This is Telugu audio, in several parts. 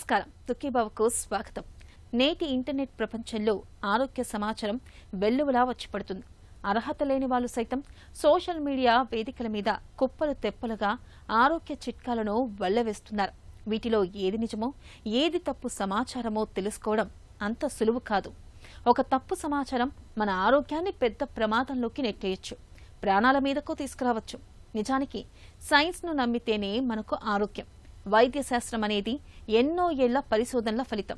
నమస్కారం. తుక్కిబాబుకు స్వాగతం. నేటి ఇంటర్నెట్ ప్రపంచంలో ఆరోగ్య సమాచారం వెల్లువలా వచ్చిపడుతుంది. అర్హత లేని వాళ్ళు సైతం సోషల్ మీడియా వేదికల మీద కుప్పలు తెప్పలుగా ఆరోగ్య చిట్కాలను వెళ్లవేస్తున్నారు. వీటిలో ఏది నిజమో ఏది తప్పు సమాచారమో తెలుసుకోవడం అంత సులువు కాదు. ఒక తప్పు సమాచారం మన ఆరోగ్యాన్ని పెద్ద ప్రమాదంలోకి నెట్టేయచ్చు, ప్రాణాల మీదకు తీసుకురావచ్చు. నిజానికి సైన్స్ను నమ్మితేనే మనకు ఆరోగ్యం. వైద్య శాస్త్రం అనేది ఎన్నో ఏళ్ల పరిశోధనల ఫలితం.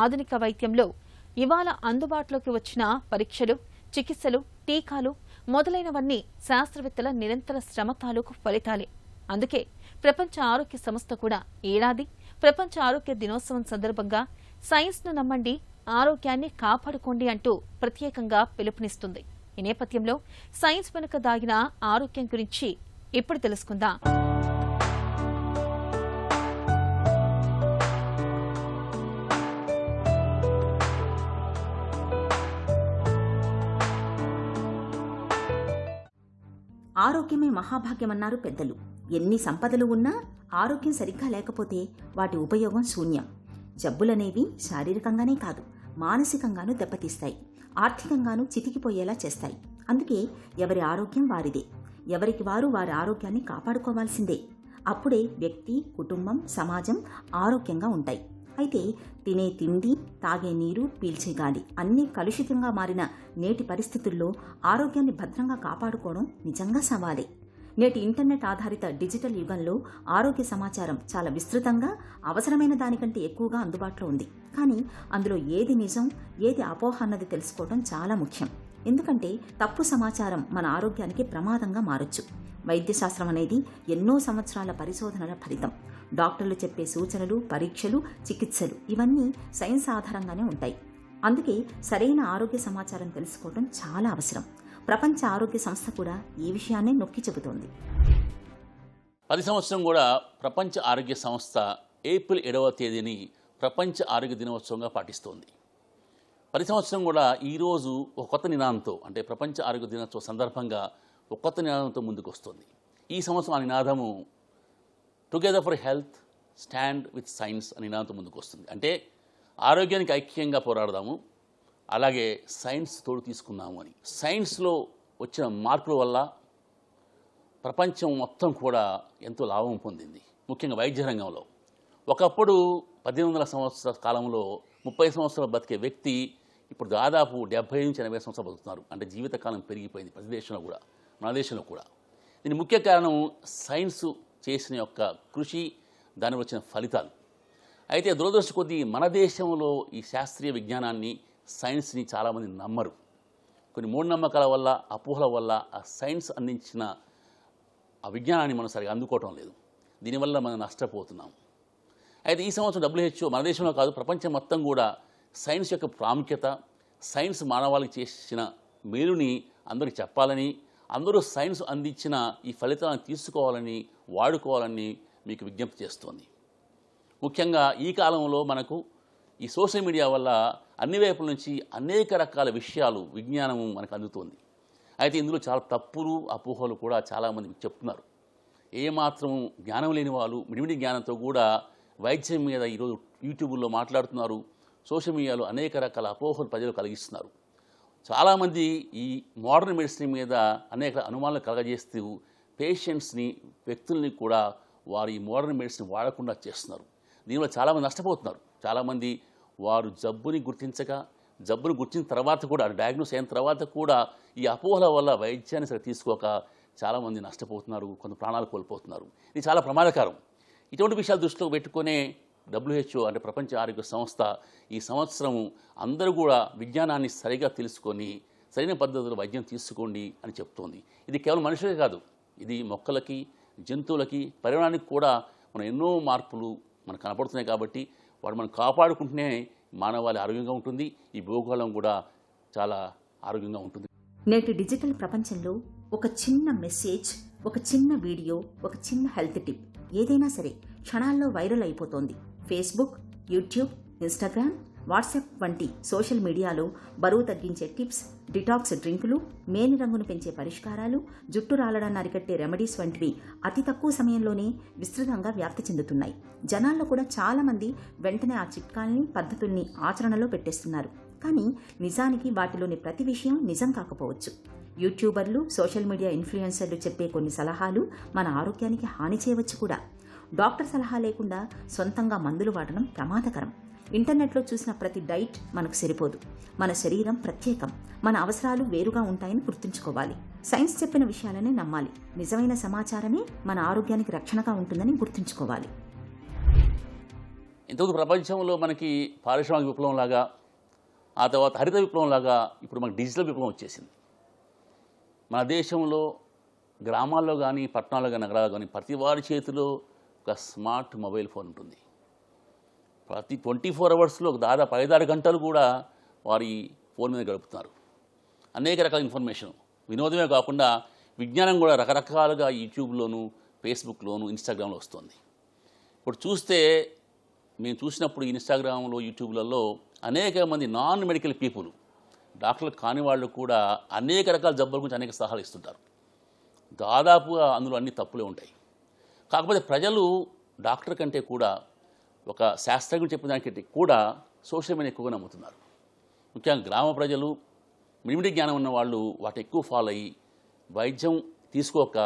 ఆధునిక వైద్యంలో ఇవాళ అందుబాటులోకి వచ్చిన పరీక్షలు, చికిత్సలు, టీకాలు మొదలైనవన్నీ శాస్త్రవేత్తల నిరంతర శ్రమ తాలూకు ఫలితాలే. అందుకే ప్రపంచ ఆరోగ్య సంస్థ కూడా ఏడాది ప్రపంచ ఆరోగ్య దినోత్సవం సందర్భంగా సైన్స్ను నమ్మండి, ఆరోగ్యాన్ని కాపాడుకోండి అంటూ ప్రత్యేకంగా పిలుపునిస్తుంది. ఈ నేపథ్యంలో సైన్స్ వెనుక దాగిన ఆరోగ్యం గురించి ఇప్పుడు తెలుసుకుందాం. ఆరోగ్యమే మహాభాగ్యమన్నారు పెద్దలు. ఎన్ని సంపదలు ఉన్నా ఆరోగ్యం సరిగ్గా లేకపోతే వాటి ఉపయోగం శూన్యం. జబ్బులనేవి శారీరకంగానే కాదు, మానసికంగానూ దెబ్బతీస్తాయి, ఆర్థికంగానూ చితికిపోయేలా చేస్తాయి. అందుకే ఎవరి ఆరోగ్యం వారిదే. ఎవరికి వారు వారి ఆరోగ్యాన్ని కాపాడుకోవాల్సిందే. అప్పుడే వ్యక్తి, కుటుంబం, సమాజం ఆరోగ్యంగా ఉంటాయి. అయితే తినే తిండి, తాగే నీరు, పీల్చే గాలి అన్నీ కలుషితంగా మారిన నేటి పరిస్థితుల్లో ఆరోగ్యాన్ని భద్రంగా కాపాడుకోవడం నిజంగా సవాలే. నేటి ఇంటర్నెట్ ఆధారిత డిజిటల్ యుగంలో ఆరోగ్య సమాచారం చాలా విస్తృతంగా, అవసరమైన దానికంటే ఎక్కువగా అందుబాటులో ఉంది. కానీ అందులో ఏది నిజం, ఏది అపోహ అన్నది తెలుసుకోవడం చాలా ముఖ్యం. ఎందుకంటే తప్పు సమాచారం మన ఆరోగ్యానికి ప్రమాదంగా మారొచ్చు. వైద్యశాస్త్రం అనేది ఎన్నో సంవత్సరాల పరిశోధనల ఫలితం. డాక్టర్లు చెప్పే సూచనలు, పరీక్షలు, చికిత్సలు ఇవన్నీ సైన్స్ ఆధారంగానే ఉంటాయి. అందుకే సరైన ఆరోగ్య సమాచారం తెలుసుకోవడం చాలా అవసరం. ప్రపంచ ఆరోగ్య సంస్థ కూడా ఈ విషయాన్నే నొక్కి చెబుతోంది. 10 సంవత్సరం కూడా ప్రపంచ ఆరోగ్య సంస్థ ఏప్రిల్ 7వ తేదీని ప్రపంచ ఆరోగ్య దినోత్సవంగా పాటిస్తోంది. 10 సంవత్సరం కూడా ఈరోజు ఒక కొత్త నినాదంతో, అంటే ప్రపంచ ఆరోగ్య దినోత్సవం సందర్భంగా ఒక కొత్త నినాదంతో ముందుకు వస్తుంది. ఈ సంవత్సరం ఆ నినాదము together for health, stand with science అనే నినాదంతో ముందుకు వస్తుంది. అంటే ఆరోగ్యానికి ఐక్యంగా పోరాడదాము, అలాగే సైన్స్ తోడు తీసుకున్నాము అని. సైన్స్లో వచ్చిన మార్పుల వల్ల ప్రపంచం మొత్తం కూడా ఎంతో లాభం పొందింది. ముఖ్యంగా వైద్య రంగంలో ఒకప్పుడు 1800 సంవత్సరాల కాలంలో 30 సంవత్సరాలు బతికే వ్యక్తి ఇప్పుడు దాదాపు 70 నుంచి 80 సంవత్సరాలు బతుకుతున్నారు. అంటే జీవితకాలం పెరిగిపోయింది ప్రతి దేశంలో కూడా, మన దేశంలో కూడా. దీని ముఖ్య కారణం సైన్స్ చేసిన యొక్క కృషి, దాని వచ్చిన ఫలితాలు. అయితే దురదృష్ట కొద్దీ మన దేశంలో ఈ శాస్త్రీయ విజ్ఞానాన్ని, సైన్స్ని చాలామంది నమ్మరు. కొన్ని మూఢనమ్మకాల వల్ల, అపోహల వల్ల ఆ సైన్స్ అందించిన ఆ విజ్ఞానాన్ని మనం సరిగా అందుకోవటం లేదు. దీనివల్ల మనం నష్టపోతున్నాం. అయితే ఈ సంవత్సరం WHO మన దేశంలో కాదు, ప్రపంచం మొత్తం కూడా సైన్స్ యొక్క ప్రాముఖ్యత, సైన్స్ మానవాళికి చేసిన మేలుని అందరికీ చెప్పాలని, అందరూ సైన్స్ అందించిన ఈ ఫలితాలను తీసుకోవాలని, వాడుకోవాలని మీకు విజ్ఞప్తి చేస్తోంది. ముఖ్యంగా ఈ కాలంలో మనకు ఈ సోషల్ మీడియా వల్ల అన్ని వైపుల నుంచి అనేక రకాల విషయాలు, విజ్ఞానము మనకు అందుతుంది. అయితే ఇందులో చాలా తప్పులు, అపోహలు కూడా చాలామంది చెప్తున్నారు. ఏమాత్రం జ్ఞానం లేని వాళ్ళు మిడిమిడి జ్ఞానంతో కూడా వైద్యం మీద ఈరోజు యూట్యూబ్లో మాట్లాడుతున్నారు. సోషల్ మీడియాలో అనేక రకాల అపోహలు ప్రజలు కలిగిస్తున్నారు. చాలామంది ఈ మోడర్న్ మెడిసిన్ మీద అనేక అనుమానాలు కలగజేస్తూ పేషెంట్స్ని, వ్యక్తుల్ని కూడా వారు ఈ మోడర్న్ మెడిసిన్ వాడకుండా చేస్తున్నారు. దీనివల్ల చాలామంది నష్టపోతున్నారు. చాలామంది వారు జబ్బుని గుర్తించక, జబ్బుని గుర్తించిన తర్వాత కూడా, డయాగ్నోస్ అయిన తర్వాత కూడా ఈ అపోహల వల్ల వైద్యాన్ని సరిగ్గా తీసుకోక చాలామంది నష్టపోతున్నారు, కొంత ప్రాణాలు కోల్పోతున్నారు. ఇది చాలా ప్రమాదకరం. ఇటువంటి విషయాలు దృష్టిలో పెట్టుకునే WHO అంటే ప్రపంచ ఆరోగ్య సంస్థ ఈ సంవత్సరం అందరూ కూడా విజ్ఞానాన్ని సరిగా తెలుసుకొని సరైన పద్ధతిలో వైద్యం తీసుకోండి అని చెప్తోంది. ఇది కేవలం మనుషులకే కాదు, ఇది మొక్కలకి, జంతువులకి, పరిమాణానికి కూడా మనం ఎన్నో మార్పులు మనకు కనపడుతున్నాయి. కాబట్టి వాడు మనం కాపాడుకుంటూనే మానవాళి ఆరోగ్యంగా ఉంటుంది, ఈ భూగోళం కూడా చాలా ఆరోగ్యంగా ఉంటుంది. నేటి డిజిటల్ ప్రపంచంలో ఒక చిన్న మెసేజ్, ఒక చిన్న వీడియో, ఒక చిన్న హెల్త్ టిప్ ఏదైనా సరే క్షణాల్లో వైరల్ అయిపోతోంది. ఫేస్బుక్, యూట్యూబ్, ఇన్స్టాగ్రామ్ వాట్సాప్ వంటి సోషల్ మీడియాలో బరువు తగ్గించే టిప్స్, డిటాక్స్ డ్రింకులు, మేని రంగును పెంచే పరిష్కారాలు, జుట్టు రాలడాన్ని అరికట్టే రెమెడీస్ వంటివి అతి తక్కువ సమయంలోనే విస్తృతంగా వ్యాప్తి చెందుతున్నాయి. జనాల్లో కూడా చాలా మంది వెంటనే ఆ చిట్కాల్ని, పద్ధతుల్ని ఆచరణలో పెట్టేస్తున్నారు. కానీ నిజానికి వాటిలోని ప్రతి విషయం నిజం కాకపోవచ్చు. యూట్యూబర్లు, సోషల్ మీడియా ఇన్ఫ్లుయెన్సర్లు చెప్పే కొన్ని సలహాలు మన ఆరోగ్యానికి హాని చేయవచ్చు కూడా. డాక్టర్ సలహా లేకుండా సొంతంగా మందులు వాడడం ప్రమాదకరం. ఇంటర్నెట్లో చూసిన ప్రతి డైట్ మనకు సరిపోదు. మన శరీరం ప్రత్యేకం, మన అవసరాలు వేరుగా ఉంటాయని గుర్తుంచుకోవాలి. సైన్స్ చెప్పిన విషయాలనే నమ్మాలి. నిజమైన సమాచారమే మన ఆరోగ్యానికి రక్షణగా ఉంటుందని గుర్తుంచుకోవాలి. ఇంతకుముందు ప్రపంచంలో మనకి పారిశ్రామిక విప్లవం లాగా, ఆ తర్వాత హరిత విప్లవం లాగా ఇప్పుడు మనకి డిజిటల్ విప్లవం వచ్చేసింది. మన దేశంలో గ్రామాల్లో కానీ, పట్టణాల్లో కానీ, నగరాల్లో కానీ ప్రతి వారి చేతిలో ఒక స్మార్ట్ మొబైల్ ఫోన్ ఉంటుంది. ప్రతి 24 అవర్స్లో దాదాపు 5-6 గంటలు కూడా వారి ఫోన్ మీద గడుపుతున్నారు. అనేక రకాల ఇన్ఫర్మేషన్, వినోదమే కాకుండా విజ్ఞానం కూడా రకరకాలుగా యూట్యూబ్లోను, ఫేస్బుక్లోను, ఇన్స్టాగ్రామ్లో వస్తుంది. ఇప్పుడు చూస్తే మేము చూసినప్పుడు ఇన్స్టాగ్రామ్లో, యూట్యూబ్లలో అనేక మంది నాన్ మెడికల్ పీపుల్, డాక్టర్లు కాని వాళ్ళు కూడా అనేక రకాల జబ్బుల గురించి అనేక సలహాలు ఇస్తుంటారు. దాదాపుగా అందులో అన్ని తప్పులే ఉంటాయి. కాకపోతే ప్రజలు డాక్టర్ కంటే కూడా, ఒక శాస్త్రజ్ఞుడు చెప్పిన దానికంటే కూడా సోషల్ మీడియా ఎక్కువగా నమ్ముతున్నారు. ముఖ్యంగా గ్రామ ప్రజలు, మిడిమిడి జ్ఞానం ఉన్న వాళ్ళు వాటి ఎక్కువ ఫాలో అయ్యి వైద్యం తీసుకోక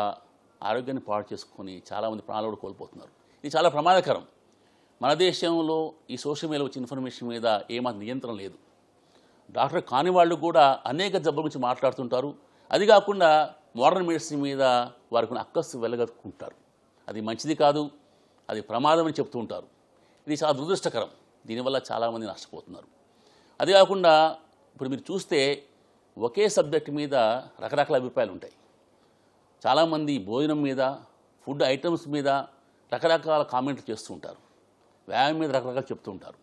ఆరోగ్యాన్ని పాడు చేసుకొని చాలామంది ప్రాణాలు కోల్పోతున్నారు. ఇది చాలా ప్రమాదకరం. మన దేశంలో ఈ సోషల్ మీడియాలో వచ్చిన ఇన్ఫర్మేషన్ మీద ఏమాత్రం నియంత్రణ లేదు. డాక్టర్ కాని వాళ్ళు కూడా అనేక జబ్బుల గురించి మాట్లాడుతుంటారు. అది కాకుండా మోడర్న్ మెడిసిన్ మీద వారికి అక్కస్సు వెళ్ళగట్టుకుంటారు. అది మంచిది కాదు, అది ప్రమాదం అని చెప్తూ ఉంటారు. ఇది చాలా దురదృష్టకరం. దీనివల్ల చాలామంది నష్టపోతున్నారు. అది కాకుండా ఇప్పుడు మీరు చూస్తే ఒకే సబ్జెక్ట్ మీద రకరకాల అభిప్రాయాలు ఉంటాయి. చాలామంది భోజనం మీద, ఫుడ్ ఐటమ్స్ మీద రకరకాల కామెంట్లు చేస్తూ ఉంటారు. వ్యాయామం మీద రకరకాలు చెప్తూ ఉంటారు.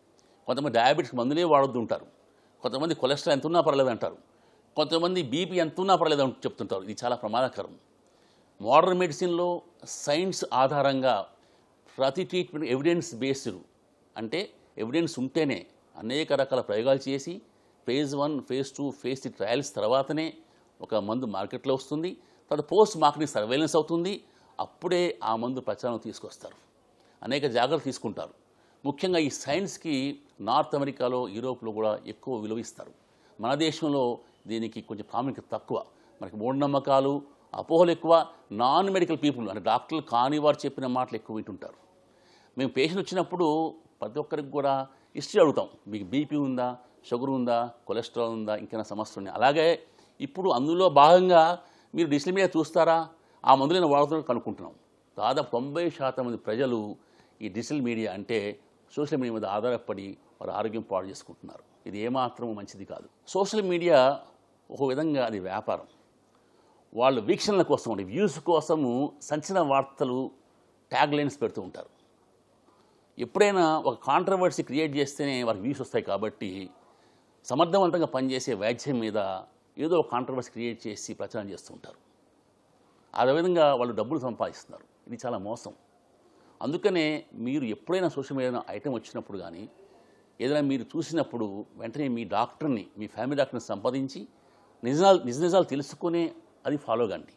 కొంతమంది డయాబెటిస్ మందులే వాడొద్దు ఉంటారు. కొంతమంది కొలెస్ట్రాల్ ఎంత ఉన్నా పర్లేదు అంటారు. కొంతమంది బీపీ ఎంత ఉన్నా పర్లేదు అని చెప్తుంటారు. ఇది చాలా ప్రమాదకరం. మోడర్న్ మెడిసిన్లో సైన్స్ ఆధారంగా ప్రతి ట్రీట్మెంట్ ఎవిడెన్స్ బేస్డ్, అంటే ఎవిడెన్స్ ఉంటేనే అనేక రకాల ప్రయోగాలు చేసి ఫేజ్ 1, ఫేజ్ 2, ఫేజ్ 3 ట్రయల్స్ తర్వాతనే ఒక మందు మార్కెట్లో వస్తుంది. తర్వాత పోస్ట్ మార్కెటింగ్ సర్వేలెన్స్ అవుతుంది. అప్పుడే ఆ మందు ప్రచారం తీసుకొస్తారు. అనేక జాగ్రత్తలు తీసుకుంటారు. ముఖ్యంగా ఈ సైన్స్కి నార్త్ అమెరికాలో, యూరోప్లో కూడా ఎక్కువ విలువ ఇస్తారు. మన దేశంలో దీనికి కొంచెం ప్రాముఖ్యత తక్కువ. మనకి మూఢనమ్మకాలు, అపోహలు ఎక్కువ. నాన్ మెడికల్ పీపుల్, అంటే డాక్టర్లు కాని వారు చెప్పిన మాటలు ఎక్కువ వింటుంటారు. మేము పేషెంట్ వచ్చినప్పుడు ప్రతి ఒక్కరికి కూడా హిస్టరీ అడుగుతాం. మీకు బీపీ ఉందా, షుగర్ ఉందా, కొలెస్ట్రాల్ ఉందా, ఇంకైనా సమస్యలు ఉన్నాయి. అలాగే ఇప్పుడు అందులో భాగంగా మీరు డిజిటల్ మీడియా చూస్తారా, ఆ మందులైన వాడుతున్నారు కనుక్కుంటున్నాం. దాదాపు 90% మంది ప్రజలు ఈ డిజిటల్ మీడియా అంటే సోషల్ మీడియా మీద ఆధారపడి వారు ఆరోగ్యం పాడు చేసుకుంటున్నారు. ఇది ఏమాత్రం మంచిది కాదు. సోషల్ మీడియా ఒక విధంగా అది వ్యాపారం. వాళ్ళు వీక్షణల కోసం, వ్యూస్ కోసము సంచలన వార్తలు, ట్యాగ్ లైన్స్ పెడుతూ ఉంటారు. ఎప్పుడైనా ఒక కాంట్రవర్సీ క్రియేట్ చేస్తేనే వారికి వ్యూస్ వస్తాయి. కాబట్టి సమర్థవంతంగా పనిచేసే వైద్యం మీద ఏదో ఒక కాంట్రవర్సీ క్రియేట్ చేసి ప్రచారం చేస్తూ ఉంటారు. ఆ విధంగా వాళ్ళు డబ్బులు సంపాదిస్తున్నారు. ఇది చాలా మోసం. అందుకనే మీరు ఎప్పుడైనా సోషల్ మీడియా ఐటెం వచ్చినప్పుడు కానీ, ఏదైనా మీరు చూసినప్పుడు వెంటనే మీ డాక్టర్ని, మీ ఫ్యామిలీ డాక్టర్ని సంపాదించి నిజాలు తెలుసుకునే అది ఫాలో కండి.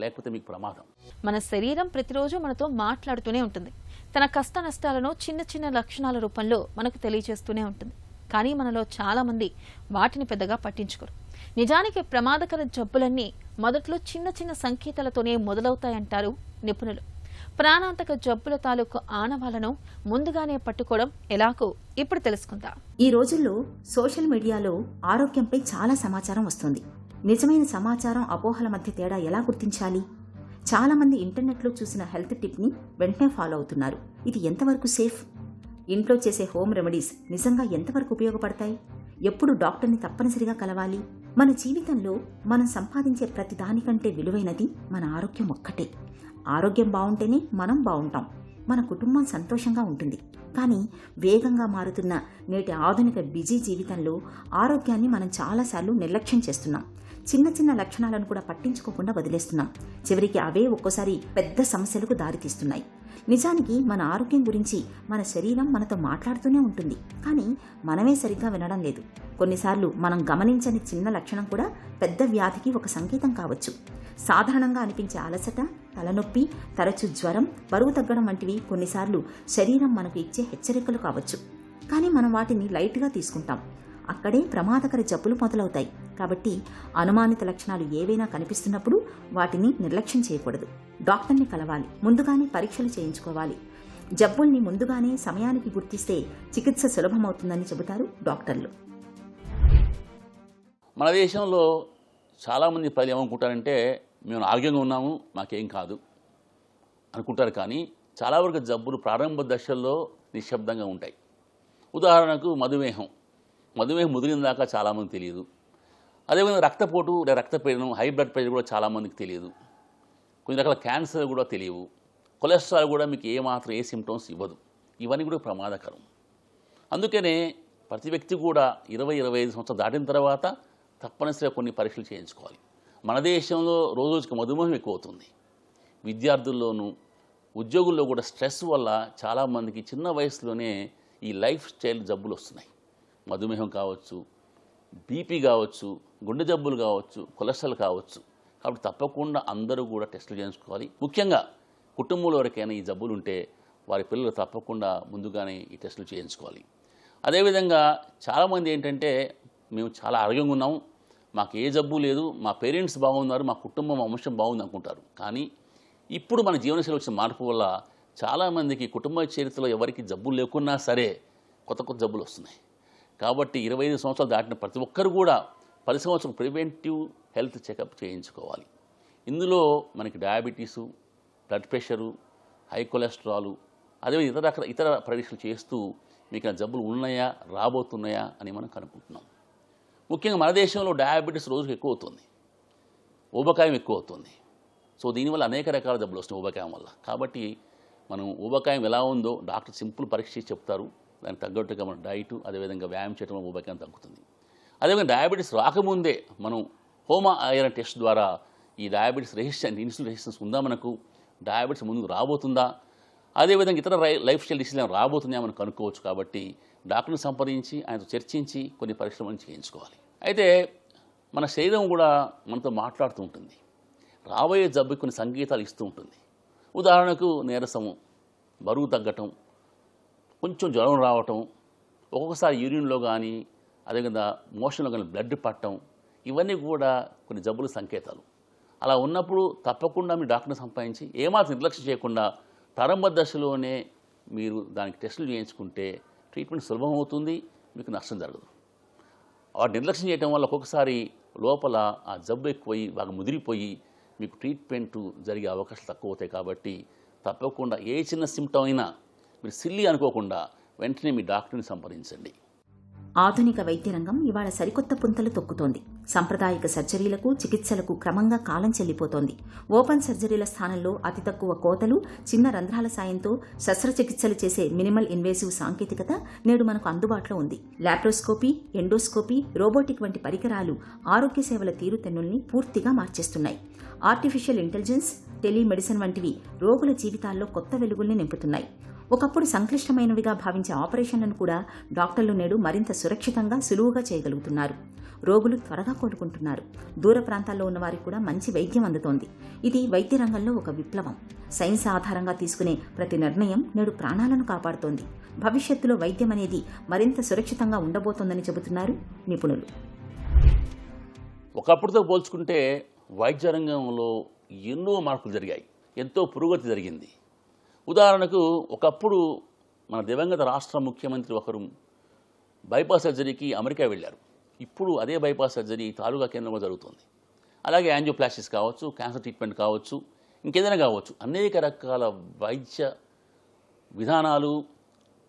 లేకపోతే మీకు ప్రమాదం. మన శరీరం ప్రతిరోజు మనతో మాట్లాడుతూనే ఉంటుంది. తన కష్ట నష్టాలను చిన్న చిన్న లక్షణాల రూపంలో మనకు తెలియజేస్తూనే ఉంటుంది. కానీ మనలో చాలా మంది వాటిని పెద్దగా పట్టించుకోరు. నిజానికి ప్రమాదకర జబ్బులన్నీ మొదట్లో చిన్న చిన్న సంకేతాలతోనే మొదలవుతాయంటారు నిపుణులు. ప్రాణాంతక జబ్బుల తాలూకు ఆనవాళ్లను ముందుగానే పట్టుకోవడం ఎలాగో ఇప్పుడు తెలుసుకుందాం. ఈ రోజుల్లో సోషల్ మీడియాలో ఆరోగ్యంపై చాలా సమాచారం వస్తుంది. నిజమైన సమాచారం, అపోహల మధ్య తేడా ఎలా గుర్తించాలి? చాలా మంది ఇంటర్నెట్లో చూసిన హెల్త్ టిప్ని వెంటనే ఫాలో అవుతున్నారు. ఇది ఎంతవరకు సేఫ్? ఇంట్లో చేసే హోమ్ రెమెడీస్ నిజంగా ఎంతవరకు ఉపయోగపడతాయి? ఎప్పుడు డాక్టర్ని తప్పనిసరిగా కలవాలి? మన జీవితంలో మనం సంపాదించే ప్రతి దానికంటే విలువైనది మన ఆరోగ్యం ఒక్కటే. ఆరోగ్యం బాగుంటేనే మనం బాగుంటాం, మన కుటుంబం సంతోషంగా ఉంటుంది. కానీ వేగంగా మారుతున్న నేటి ఆధునిక బిజీ జీవితంలో ఆరోగ్యాన్ని మనం చాలాసార్లు నిర్లక్ష్యం చేస్తున్నాం. చిన్న చిన్న లక్షణాలను కూడా పట్టించుకోకుండా వదిలేస్తున్నాం. చివరికి అవే ఒక్కోసారి పెద్ద సమస్యలకు దారితీస్తున్నాయి. నిజానికి మన ఆరోగ్యం గురించి మన శరీరం మనతో మాట్లాడుతూనే ఉంటుంది, కానీ మనమే సరిగ్గా వినడం లేదు. కొన్నిసార్లు మనం గమనించని చిన్న లక్షణం కూడా పెద్ద వ్యాధికి ఒక సంకేతం కావచ్చు. సాధారణంగా అనిపించే అలసట, తలనొప్పి, తరచూ జ్వరం, బరువు తగ్గడం వంటివి కొన్నిసార్లు శరీరం మనకు ఇచ్చే హెచ్చరికలు కావచ్చు. కానీ మనం వాటిని లైట్గా తీసుకుంటాం. అక్కడే ప్రమాదకర జబ్బులు మొదలవుతాయి. కాబట్టి అనుమానిత లక్షణాలు ఏవైనా కనిపిస్తున్నప్పుడు వాటిని నిర్లక్ష్యం చేయకూడదు. డాక్టర్ని కలవాలి, ముందుగానే పరీక్షలు చేయించుకోవాలి. జబ్బుల్ని ముందుగానే సమయానికి గుర్తిస్తే చికిత్స సులభమవుతుందని చెబుతారు డాక్టర్లు. మన దేశంలో చాలామంది ప్రజలు ఏమనుకుంటారంటే, మేము ఆరోగ్యంగా ఉన్నాము, మాకేం కాదు అనుకుంటారు. కానీ చాలా వరకు జబ్బులు ప్రారంభ దశల్లో నిశ్శబ్దంగా ఉంటాయి. ఉదాహరణకు మధుమేహం ముదిరిన దాకా చాలామంది తెలియదు. అదేవిధంగా రక్తపోటు లేదా రక్తపీడనం, హై బ్లడ్ ప్రెషర్ కూడా చాలామందికి తెలియదు. కొన్ని రకాల క్యాన్సర్ కూడా తెలియవు. కొలెస్ట్రాల్ కూడా మీకు ఏ సిమ్టమ్స్ ఇవ్వదు. ఇవన్నీ కూడా ప్రమాదకరం. అందుకనే ప్రతి వ్యక్తి కూడా 20-25 సంవత్సరాలు దాటిన తర్వాత తప్పనిసరిగా కొన్ని పరీక్షలు చేయించుకోవాలి. మన దేశంలో రోజుకి మధుమేహం ఎక్కువ అవుతుంది. విద్యార్థుల్లోనూ ఉద్యోగుల్లో కూడా స్ట్రెస్ వల్ల చాలామందికి చిన్న వయసులోనే ఈ లైఫ్ స్టైల్ జబ్బులు వస్తున్నాయి. మధుమేహం కావచ్చు, బీపీ కావచ్చు, గుండె జబ్బులు కావచ్చు, కొలెస్ట్రాల్ కావచ్చు. కాబట్టి తప్పకుండా అందరూ కూడా టెస్టులు చేయించుకోవాలి. ముఖ్యంగా కుటుంబంలో ఎవరికైనా ఈ జబ్బులు ఉంటే వారి పిల్లలు తప్పకుండా ముందుగానే ఈ టెస్టులు చేయించుకోవాలి. అదేవిధంగా చాలామంది ఏంటంటే, మేము చాలా ఆరోగ్యంగా ఉన్నాము, మాకు ఏ జబ్బు లేదు, మా పేరెంట్స్ బాగున్నారు, మా కుటుంబం, మా వంశం బాగుంది అనుకుంటారు. కానీ ఇప్పుడు మన జీవనశైలి వచ్చిన మార్పు వల్ల చాలామందికి కుటుంబ చరిత్రలో ఎవరికి జబ్బులు లేకున్నా సరే కొత్త జబ్బులు వస్తున్నాయి. కాబట్టి 25 సంవత్సరాలు దాటిన ప్రతి ఒక్కరు కూడా 10 సంవత్సరం ప్రివెంటివ్ హెల్త్ చెకప్ చేయించుకోవాలి. ఇందులో మనకి diabetes, blood pressure, high cholesterol, అదేవిధంగా ఇతర పరీక్షలు చేస్తూ మీకు జబ్బులు ఉన్నాయా, రాబోతున్నాయా అని మనం కనుక్కుంటున్నాం. ముఖ్యంగా మన దేశంలో డయాబెటీస్ రోజుకి ఎక్కువ అవుతుంది, ఊబకాయం ఎక్కువ అవుతుంది. సో దీనివల్ల అనేక రకాల జబ్బులు వస్తున్నాయి ఊబకాయం వల్ల. కాబట్టి మనం ఊబకాయం ఎలా ఉందో డాక్టర్ సింపుల్ పరీక్ష చేసి చెప్తారు. దానికి తగ్గట్టుగా మన డైటు, అదేవిధంగా వ్యాయామం చేయడం వల్ల ఊబకాయం తగ్గుతుంది. అదేవిధంగా డయాబెటీస్ రాకముందే మనం హోమా ఐరన్ టెస్ట్ ద్వారా ఈ డయాబెటీస్ ఇన్సులిన్ రెసిస్టెన్స్ ఉందా, మనకు డయాబెటీస్ ముందుకు రాబోతుందా, అదేవిధంగా ఇతర లైఫ్ స్టైల్ డిసీజ్ రాబోతుందా మనం కనుక్కోవచ్చు. కాబట్టి డాక్టర్ని సంప్రదించి ఆయనతో చర్చించి కొన్ని పరీక్షలు మనం చేయించుకోవాలి. అయితే మన శరీరం కూడా మనతో మాట్లాడుతూ ఉంటుంది, రాబోయే జబ్బుకి కొన్ని సంకేతాలు ఇస్తూ ఉంటుంది. ఉదాహరణకు నీరసము, బరువు తగ్గటం, కొంచెం జ్వరం రావటం, ఒక్కొక్కసారి యూరిన్లో కానీ అదేవిధంగా మోషన్లో కానీ బ్లడ్ పట్టడం, ఇవన్నీ కూడా కొన్ని జబ్బుల సంకేతాలు. అలా ఉన్నప్పుడు తప్పకుండా మీ డాక్టర్ని సంపాదించి ఏమాత్రం నిర్లక్ష్యం చేయకుండా ప్రారంభ దశలోనే మీరు దానికి టెస్టులు చేయించుకుంటే ట్రీట్మెంట్ సులభమవుతుంది, మీకు నష్టం జరగదు. వాటి నిర్లక్ష్యం చేయడం వల్ల ఒక్కొక్కసారి లోపల ఆ జబ్బు ఎక్కువయి బాగా ముదిరిపోయి మీకు ట్రీట్మెంట్ జరిగే అవకాశాలు తక్కువ అవుతాయి. కాబట్టి తప్పకుండా ఏ చిన్న సిమ్టమ్ అయినా మీరు సిల్లీ అనుకోకుండా వెంటనే మీ డాక్టర్ని సంప్రదించండి. ఆధునిక వైద్య రంగం ఇవాళ సరికొత్త పుంతలు తొక్కుతోంది. సాంప్రదాయిక సర్జరీలకు, చికిత్సలకు క్రమంగా కాలం చెల్లిపోతోంది. ఓపెన్ సర్జరీల స్థానంలో అతి తక్కువ కోతలు, చిన్న రంధ్రాల సాయంతో శస్త్రచికిత్సలు చేసే మినిమల్ ఇన్వేసివ్ సాంకేతికత నేడు మనకు అందుబాటులో ఉంది. లాప్రోస్కోపీ, ఎండోస్కోపీ, రోబోటిక్ వంటి పరికరాలు ఆరోగ్య సేవల తీరుతెన్నుల్ని పూర్తిగా మార్చేస్తున్నాయి. ఆర్టిఫిషియల్ ఇంటెలిజెన్స్, టెలిమెడిసిన్ వంటివి రోగుల జీవితాల్లో కొత్త వెలుగుల్ని నింపుతున్నాయి. ఒకప్పుడు సంక్లిష్టమైనవిగా భావించే ఆపరేషన్లను కూడా డాక్టర్లు నేడు మరింత సురక్షితంగా, సులువుగా చేయగలుగుతున్నారు. రోగులు త్వరగా కోలుకుంటున్నారు. దూర ప్రాంతాల్లో ఉన్న వారికి కూడా మంచి వైద్యం అందుతోంది. ఇది వైద్య రంగంలో ఒక విప్లవం. సైన్స్ ఆధారంగా తీసుకునే ప్రతి నిర్ణయం నేడు ప్రాణాలను కాపాడుతోంది. భవిష్యత్తులో వైద్యం అనేది మరింత సురక్షితంగా ఉండబోతోందని చెబుతున్నారు నిపుణులు. ఒకప్పుడుతో పోల్చుకుంటే వైద్య రంగంలో ఎన్నో మార్పులు జరిగాయి, ఎంతో పురోగతి జరిగింది. ఉదాహరణకు ఒకప్పుడు మన దివంగత రాష్ట్ర ముఖ్యమంత్రి ఒకరు బైపాస్ సర్జరీకి అమెరికా వెళ్ళారు. ఇప్పుడు అదే బైపాస్ సర్జరీ తాలూకా కేంద్రంలో జరుగుతుంది. అలాగే యాంజియోప్లాస్టిస్ కావచ్చు, క్యాన్సర్ ట్రీట్మెంట్ కావచ్చు, ఇంకేదైనా కావచ్చు, అనేక రకాల వైద్య విధానాలు,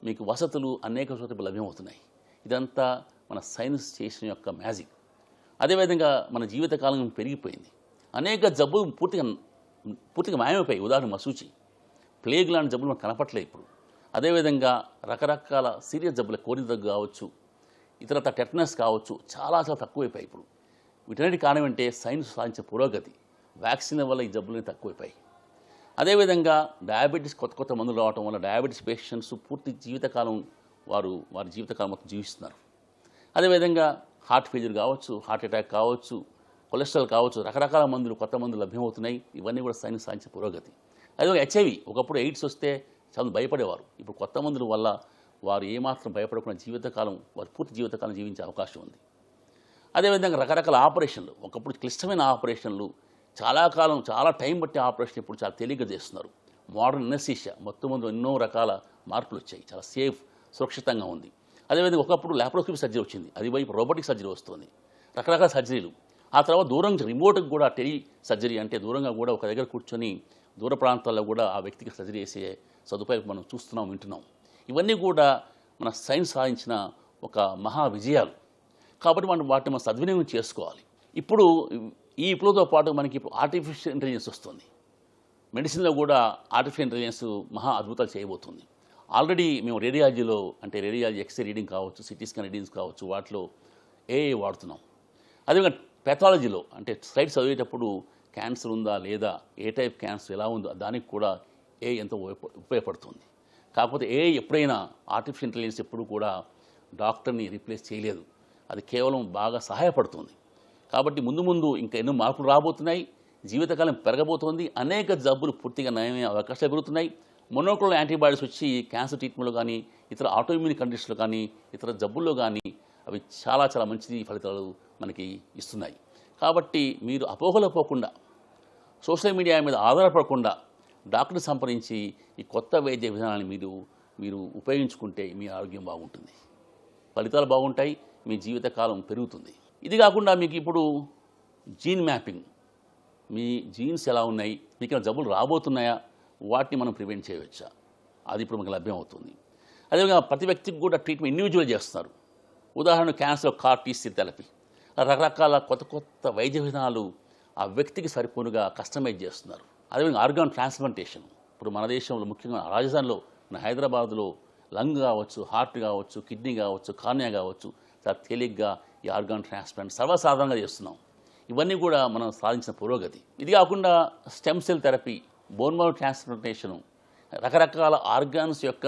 మీకు వసతులు అనేక చోట్ల లభ్యమవుతున్నాయి. ఇదంతా మన సైన్స్ చేసిన యొక్క మ్యాజిక్. అదేవిధంగా మన జీవితకాలం పెరిగిపోయింది. అనేక జబ్బులు పూర్తిగా మాయమైపోయాయి. ఉదాహరణ మసూచి, ప్లేగ్ లాంటి జబ్బులు మనకు కనపట్లేదు ఇప్పుడు. అదేవిధంగా రకరకాల సీరియస్ జబ్బుల, కోరి దగ్గు కావచ్చు, ఇతరత టెటనస్ కావచ్చు, చాలా తక్కువైపోయాయి ఇప్పుడు. వీటన్నిటి కారణం అంటే సైన్స్ సాధించే పురోగతి. వ్యాక్సిన్ వల్ల ఈ జబ్బులు తక్కువైపోయాయి. అదేవిధంగా డయాబెటీస్ కొత్త మందులు రావడం వల్ల డయాబెటీస్ పేషెంట్స్ పూర్తి జీవితకాలం వారి జీవితకాలం మొత్తం జీవిస్తున్నారు. అదేవిధంగా హార్ట్ ఫెయిల్యూర్ కావచ్చు, హార్ట్ అటాక్ కావచ్చు, కొలెస్ట్రాల్ కావచ్చు, రకరకాల కొత్త మందులు లభ్యమవుతున్నాయి. ఇవన్నీ కూడా సైన్స్ సాధించిన పురోగతి. అదేవిధంగా హెచ్ఐవి, ఒకప్పుడు ఎయిడ్స్ వస్తే చాలా భయపడేవారు. ఇప్పుడు కొత్త మందుల వల్ల వారు ఏమాత్రం భయపడకుండా వారి పూర్తి జీవితకాలం జీవించే అవకాశం ఉంది. అదేవిధంగా రకరకాల ఆపరేషన్లు, ఒకప్పుడు క్లిష్టమైన ఆపరేషన్లు, చాలా టైం బట్టి ఆపరేషన్ ఇప్పుడు చాలా తేలిగ్గా చేస్తున్నారు. మోడర్న్ ఎనస్థీషియా మొత్తం ఎన్నో రకాల మార్పులు వచ్చాయి, చాలా సేఫ్, సురక్షితంగా ఉంది. అదేవిధంగా ఒకప్పుడు లాప్రోస్కోపీ సర్జరీ వచ్చింది, అది వైపు రోబోటిక్ సర్జరీ వస్తుంది, రకరకాల సర్జరీలు. ఆ తర్వాత దూరంగా రిమోట్కి కూడా టెలి సర్జరీ, అంటే దూరంగా కూడా ఒక దగ్గర కూర్చొని దూర ప్రాంతాల్లో కూడా ఆ వ్యక్తికి సర్జరీ చేసే సదుపాయం మనం చూస్తున్నాం, వింటున్నాం. ఇవన్నీ కూడా మన సైన్స్ సాధించిన ఒక మహా విజయాలు. కాబట్టి వాటిని మనం సద్వినియోగం చేసుకోవాలి. ఇప్పుడు ఈ విప్లవంతో పాటు మనకి ఇప్పుడు ఆర్టిఫిషియల్ ఇంటెలిజెన్స్ వస్తుంది. మెడిసిన్లో కూడా ఆర్టిఫిషియల్ ఇంటెలిజెన్స్ మహా అద్భుతాలు చేయబోతుంది. ఆల్రెడీ మేము రేడియాలజీ ఎక్స్రే రీడింగ్ కావచ్చు, సిటీ స్కాన్ రీడింగ్స్ కావచ్చు, వాటిలో ఏఐ వాడుతున్నాం. అదేవిధంగా పెథాలజీలో, అంటే స్లైడ్స్ చదివేటప్పుడు క్యాన్సర్ ఉందా లేదా, ఏ టైప్ క్యాన్సర్ ఎలా ఉందో దానికి కూడా ఏఐ ఎంతో ఉపయోగపడుతుంది. కాకపోతే ఏఐ ఎప్పుడైనా ఆర్టిఫిషియల్ ఇంటెలిజెన్స్ ఎప్పుడు కూడా డాక్టర్ని రీప్లేస్ చేయలేదు, అది కేవలం బాగా సహాయపడుతుంది. కాబట్టి ముందు ఇంకా ఎన్నో మార్పులు రాబోతున్నాయి, జీవితకాలం పెరగబోతోంది, అనేక జబ్బులు పూర్తిగా నయమయ్యే అవకాశాలు పెరుగుతున్నాయి. మొనోక్లోనల్ యాంటీబాడీస్ వచ్చి క్యాన్సర్ ట్రీట్మెంట్లో కానీ, ఇతర ఆటోఇమ్యూన్ కండిషన్లో కానీ, ఇతర జబ్బుల్లో కానీ అవి చాలా మంచి ఫలితాలు మనకి ఇస్తున్నాయి. కాబట్టి మీరు అపోహలో పోకుండా, సోషల్ మీడియా మీద ఆధారపడకుండా డాక్టర్ని సంప్రదించి ఈ కొత్త వైద్య విధానాన్ని మీరు ఉపయోగించుకుంటే మీ ఆరోగ్యం బాగుంటుంది, ఫలితాలు బాగుంటాయి, మీ జీవితకాలం పెరుగుతుంది. ఇది కాకుండా మీకు ఇప్పుడు జీన్ మ్యాపింగ్, మీ జీన్స్ ఎలా ఉన్నాయి, మీకు ఏమైనా జబ్బులు రాబోతున్నాయా, వాటిని మనం ప్రివెంట్ చేయవచ్చా, అది ఇప్పుడు మనకు లభ్యమవుతుంది. అదేవిధంగా ప్రతి వ్యక్తికి కూడా ట్రీట్మెంట్ ఇండివిజువల్ చేస్తున్నారు. ఉదాహరణ క్యాన్సర్ కార్ టీసీ థెరపీ, రకరకాల కొత్త వైద్య విధానాలు ఆ వ్యక్తికి సరిపోనుగా కస్టమైజ్ చేస్తున్నారు. అదేవిధంగా ఆర్గాన్ ట్రాన్స్ప్లాంటేషన్, ఇప్పుడు మన దేశంలో ముఖ్యంగా రాజధానిలో, మన హైదరాబాద్లో లంగ్ కావచ్చు, హార్ట్ కావచ్చు, కిడ్నీ కావచ్చు, కార్నియా కావచ్చు, చాలా తేలిగ్గా ఈ ఆర్గాన్ ట్రాన్స్ప్లాంట్ సర్వసాధారణంగా చేస్తున్నాం. ఇవన్నీ కూడా మనం సాధించిన పురోగతి. ఇది కాకుండా stem cell therapy, bone marrow transplantation, రకరకాల ఆర్గాన్స్ యొక్క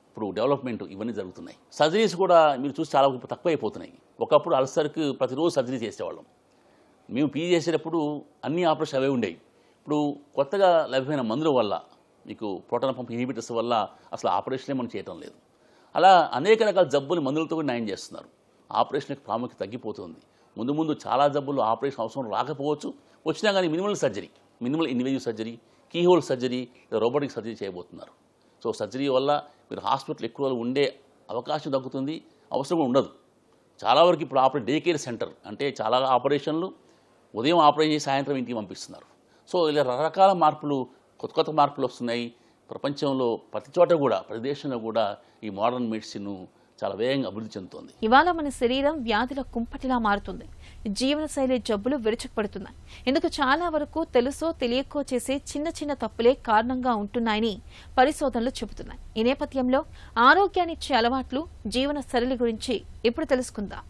ఇప్పుడు డెవలప్మెంట్ ఇవన్నీ జరుగుతున్నాయి. సర్జరీస్ కూడా మీరు చూసి చాలా తక్కువైపోతున్నాయి. ఒకప్పుడు అల్సర్కి ప్రతిరోజు సర్జరీ చేసేవాళ్ళం. మేము పీజీ చేసేటప్పుడు అన్ని ఆపరేషన్ అవే ఉండేవి. ఇప్పుడు కొత్తగా లభ్యమైన మందుల వల్ల, మీకు ప్రోటాన్ పంప్ ఇన్హిబిటర్స్ వల్ల అసలు ఆపరేషనే మనం చేయటం లేదు. అలా అనేక రకాల జబ్బులు మందులతో కూడా నయం చేస్తున్నారు. ఆపరేషన్ యొక్క ప్రాముఖ్యత తగ్గిపోతుంది. ముందు చాలా జబ్బులు ఆపరేషన్ అవసరం రాకపోవచ్చు, వచ్చినా కానీ minimal invasive surgery, keyhole surgery, robotic surgery చేయబోతున్నారు. సో సర్జరీ వల్ల మీరు హాస్పిటల్ ఎక్కువ ఉండే అవకాశం తగ్గుతుంది, అవసరం ఉండదు. చాలా వరకు ఇప్పుడు డే కేర్ సెంటర్, అంటే చాలా ఆపరేషన్లు ఉదయం ఆపరేషన్ చేసి సాయంత్రం ఇంటికి పంపిస్తున్నారు. సో ఇలా రకరకాల మార్పులు, కొత్త మార్పులు వస్తున్నాయి. ప్రపంచంలో ప్రతి చోట కూడా, ప్రతి దేశంలో కూడా ఈ మోడర్న్ మెడిసిన్ చాలా వేగంగా అభివృద్ధి చెందుతోంది. ఇవాళ మన శరీరం వ్యాధుల కుంపటిలా మారుతుంది, జీవనశైలి జబ్బులు విరుచుకుపడుతున్నాయి. ఇందుకు చాలా వరకు తెలుసో తెలియకో చేసే చిన్న తప్పులే కారణంగా ఉంటున్నాయని పరిశోధనలు చెబుతున్నాయి. ఈ నేపథ్యంలో ఆరోగ్యాన్నిచ్చే అలవాట్లు, జీవన శైలి గురించి ఇప్పుడు తెలుసుకుందాం.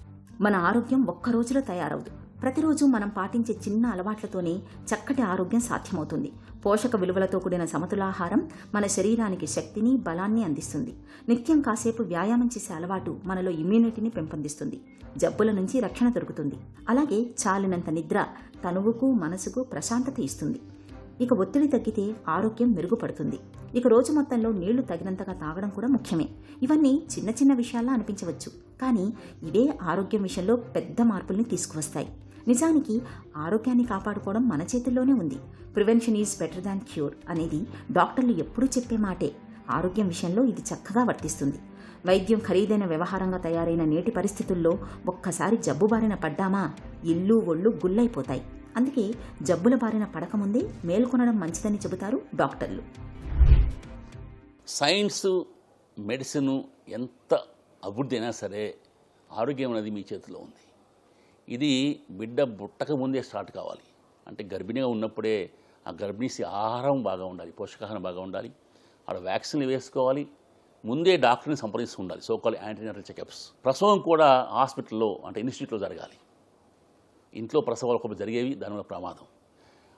మన ఆరోగ్యం ఒక్క రోజులో తయారవదు. ప్రతిరోజు మనం పాటించే చిన్న అలవాట్లతోనే చక్కటి ఆరోగ్యం సాధ్యమవుతుంది. పోషక విలువలతో కూడిన సమతులాహారం మన శరీరానికి శక్తిని, బలాన్ని అందిస్తుంది. నిత్యం కాసేపు వ్యాయామం చేసే అలవాటు మనలో ఇమ్యూనిటీని పెంపొందిస్తుంది, జబ్బుల నుంచి రక్షణ దొరుకుతుంది. అలాగే చాలినంత నిద్ర తనువుకు, మనసుకు ప్రశాంతత ఇస్తుంది. ఇక ఒత్తిడి తగ్గితే ఆరోగ్యం మెరుగుపడుతుంది. ఇక రోజు మొత్తంలో నీళ్లు తగినంతగా తాగడం కూడా ముఖ్యమే. ఇవన్నీ చిన్న విషయాల్లా అనిపించవచ్చు, కానీ ఇవే ఆరోగ్యం విషయంలో పెద్ద మార్పుల్ని తీసుకువస్తాయి. నిజానికి ఆరోగ్యాన్ని కాపాడుకోవడం మన చేతుల్లోనే ఉంది. Prevention is better than cure అనేది డాక్టర్లు ఎప్పుడూ చెప్పే మాటే. ఆరోగ్యం విషయంలో ఇది చక్కగా వర్తిస్తుంది. వైద్యం ఖరీదైన వ్యవహారంగా తయారైన నేటి పరిస్థితుల్లో ఒక్కసారి జబ్బు బారిన పడ్డామా ఇల్లు ఒళ్ళు గుల్లైపోతాయి. అందుకే జబ్బుల బారిన పడకముందే మేల్కొనడం మంచిదని చెబుతారు డాక్టర్లు. సైన్స్, మెడిసిన్ ఎంత అభివృద్ధి అయినా సరే ఆరోగ్యం అనేది మీ చేతిలో ఉంది. ఇది బిడ్డ పుట్టక ముందే స్టార్ట్ కావాలి. అంటే గర్భిణిగా ఉన్నప్పుడే ఆ గర్భిణీ ఆహారం బాగా ఉండాలి, పోషకాహారం బాగా ఉండాలి, ఆడ వ్యాక్సిన్లు వేసుకోవాలి, ముందే డాక్టర్ని సంప్రదిస్తూ ఉండాలి, సోకాల్ యాంటీనేటల్ చెకప్స్. ప్రసవం కూడా హాస్పిటల్లో, అంటే ఇన్స్టిట్యూట్లో జరగాలి. ఇంట్లో ప్రసవాలు ఒకప్పుడు జరిగేవి, దానివల్ల ప్రమాదం.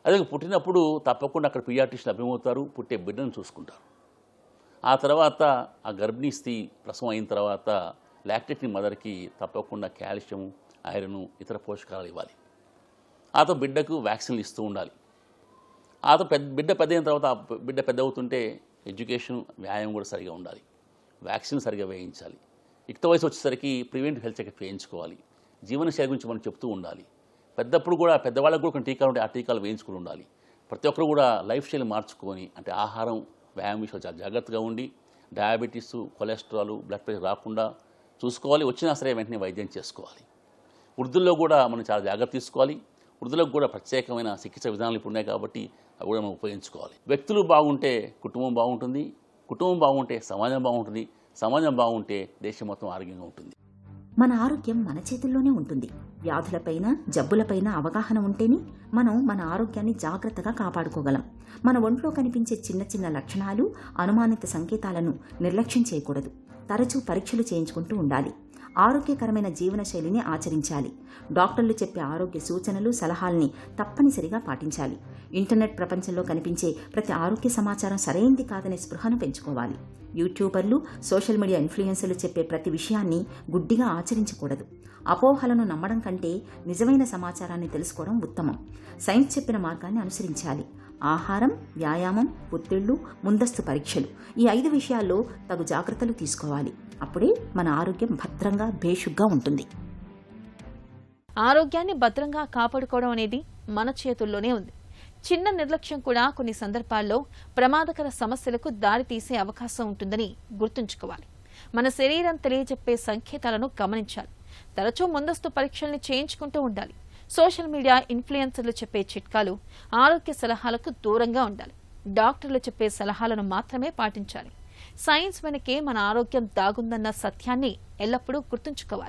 అదే పుట్టినప్పుడు తప్పకుండా అక్కడ పీడియాట్రిషియన్ లభ్యమవుతారు, పుట్టే బిడ్డను చూసుకుంటారు. ఆ తర్వాత ఆ గర్భిణీ స్త్రీ ప్రసవం అయిన తర్వాత లాక్టేటింగ్ మదర్కి తప్పకుండా కాల్షియం, ఐరన్, ఇతర పోషకాలు ఇవ్వాలి. ఆతో బిడ్డకు వ్యాక్సిన్లు ఇస్తూ ఉండాలి. ఆతో బిడ్డ పెద్ద అయిన తర్వాత బిడ్డ పెద్ద అవుతుంటే ఎడ్యుకేషన్, వ్యాయామం కూడా సరిగా ఉండాలి. వ్యాక్సిన్ సరిగా వేయించాలి. యుక్త వయసు వచ్చేసరికి ప్రివెంటివ్ హెల్త్ చెకప్ వేయించుకోవాలి. జీవనశైలి గురించి మనం చెప్తూ ఉండాలి. పెద్దప్పుడు కూడా పెద్దవాళ్ళకు కూడా కొన్ని టీకాలు ఉంటే ఆ టీకాలు వేయించుకుని ఉండాలి. ప్రతి ఒక్కరు కూడా లైఫ్ స్టైల్ మార్చుకొని, అంటే ఆహారం, వ్యాయామం విషయాలు చాలా జాగ్రత్తగా ఉండి డయాబెటీస్, కొలెస్ట్రాల్, బ్లడ్ ప్రెషర్ రాకుండా చూసుకోవాలి. వచ్చినా సరే వెంటనే వైద్యం చేసుకోవాలి. వృద్ధుల్లో కూడా మనం చాలా జాగ్రత్త తీసుకోవాలి. వృద్ధులకు కూడా ప్రత్యేకమైన చికిత్స విధానాలు ఇప్పుడు ఉన్నాయి కాబట్టి అవి కూడా మనం ఉపయోగించుకోవాలి. వ్యక్తులు బాగుంటే కుటుంబం బాగుంటుంది, కుటుంబం బాగుంటే సమాజం బాగుంటుంది, సమాజం బాగుంటే దేశం మొత్తం ఆరోగ్యంగా ఉంటుంది. మన ఆరోగ్యం మన చేతుల్లోనే ఉంటుంది. వ్యాధులపైన, జబ్బులపైన అవగాహన ఉంటేనే మనం మన ఆరోగ్యాన్ని జాగ్రత్తగా కాపాడుకోగలం. మన ఒంట్లో కనిపించే చిన్న చిన్న లక్షణాలు, అనుమానిత సంకేతాలను నిర్లక్ష్యం చేయకూడదు. తరచూ పరీక్షలు చేయించుకుంటూ ఉండాలి. ఆరోగ్యకరమైన జీవనశైలిని ఆచరించాలి. డాక్టర్లు చెప్పే ఆరోగ్య సూచనలు, సలహాల్ని తప్పనిసరిగా పాటించాలి. ఇంటర్నెట్ ప్రపంచంలో కనిపించే ప్రతి ఆరోగ్య సమాచారం సరైంది కాదనే స్పృహను పెంచుకోవాలి. యూట్యూబర్లు, సోషల్ మీడియా ఇన్ఫ్లుయెన్సర్లు చెప్పే ప్రతి విషయాన్ని గుడ్డిగా ఆచరించకూడదు. అపోహలను నమ్మడం కంటే నిజమైన సమాచారాన్ని తెలుసుకోవడం ఉత్తమం. సైన్స్ చెప్పిన మార్గాన్ని అనుసరించాలి. ఆహారం, వ్యాయామం, ఒత్తిళ్లు, ముందస్తు పరీక్షలు, ఈ 5 విషయాల్లో తగు జాగ్రత్తలు తీసుకోవాలి. అప్పుడే మన ఆరోగ్యం భద్రంగా, భేషుగ్గా ఉంటుంది. ఆరోగ్యాన్ని భద్రంగా కాపాడుకోవడం అనేది మన చేతుల్లోనే ఉంది. చిన్న నిర్లక్ష్యం కూడా కొన్ని సందర్భాల్లో ప్రమాదకర సమస్యలకు దారితీసే అవకాశం ఉంటుందని గుర్తుంచుకోవాలి. మన శరీరం తెలియజెప్పే సంకేతాలను గమనించాలి. తరచూ ముందస్తు పరీక్షల్ని చేయించుకుంటూ ఉండాలి. సోషల్ మీడియా ఇన్ఫ్లుయెన్సర్లు చెప్పే చిట్కాలు, ఆరోగ్య సలహాలకు దూరంగా ఉండాలి. డాక్టర్లు చెప్పే సలహాలను మాత్రమే పాటించాలి. సైన్స్ వెనకే మన ఆరోగ్యం దాగుందన్న సత్యాన్ని ఎల్లప్పుడూ గుర్తుంచుకోవాలి.